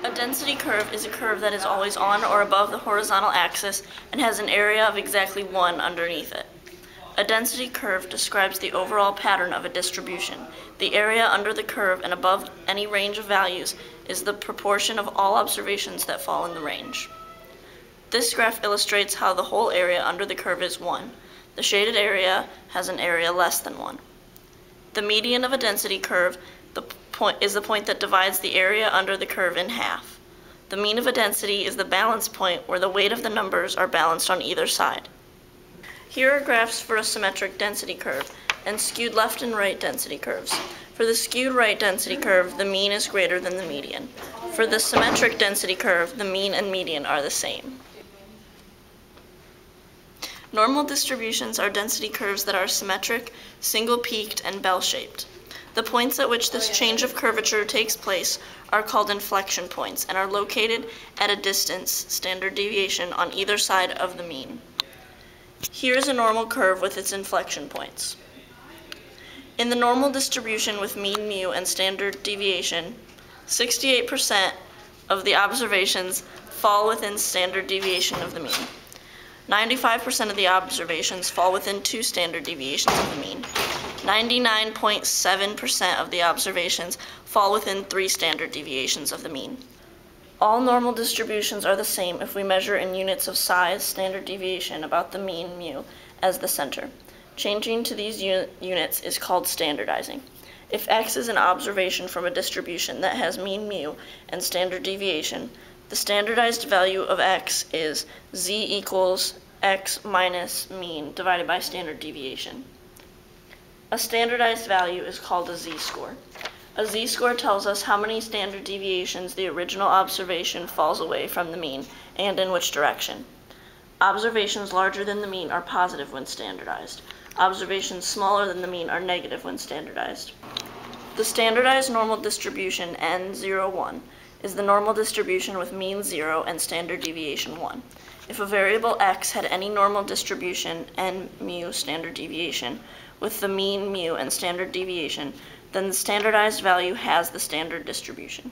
A density curve is a curve that is always on or above the horizontal axis and has an area of exactly 1 underneath it. A density curve describes the overall pattern of a distribution. The area under the curve and above any range of values is the proportion of all observations that fall in the range. This graph illustrates how the whole area under the curve is 1. The shaded area has an area less than 1. The median of a density curve is the point that divides the area under the curve in half. The mean of a density is the balance point where the weight of the numbers are balanced on either side. Here are graphs for a symmetric density curve and skewed left and right density curves. For the skewed right density curve, the mean is greater than the median. For the symmetric density curve, the mean and median are the same. Normal distributions are density curves that are symmetric, single-peaked, and bell-shaped. The points at which this change of curvature takes place are called inflection points and are located at a distance, standard deviation, on either side of the mean. Here is a normal curve with its inflection points. In the normal distribution with mean mu and standard deviation, 68% of the observations fall within standard deviation of the mean. 95% of the observations fall within 2 standard deviations of the mean. 99.7% of the observations fall within 3 standard deviations of the mean. All normal distributions are the same if we measure in units of size, standard deviation, about the mean mu as the center. Changing to these units is called standardizing. If x is an observation from a distribution that has mean mu and standard deviation, the standardized value of x is z equals x minus mean divided by standard deviation. A standardized value is called a z-score. A z-score tells us how many standard deviations the original observation falls away from the mean and in which direction. Observations larger than the mean are positive when standardized. Observations smaller than the mean are negative when standardized. The standardized normal distribution N01 is the normal distribution with mean 0 and standard deviation 1. If a variable x had any normal distribution n mu standard deviation with the mean mu and standard deviation, then the standardized value has the standard distribution.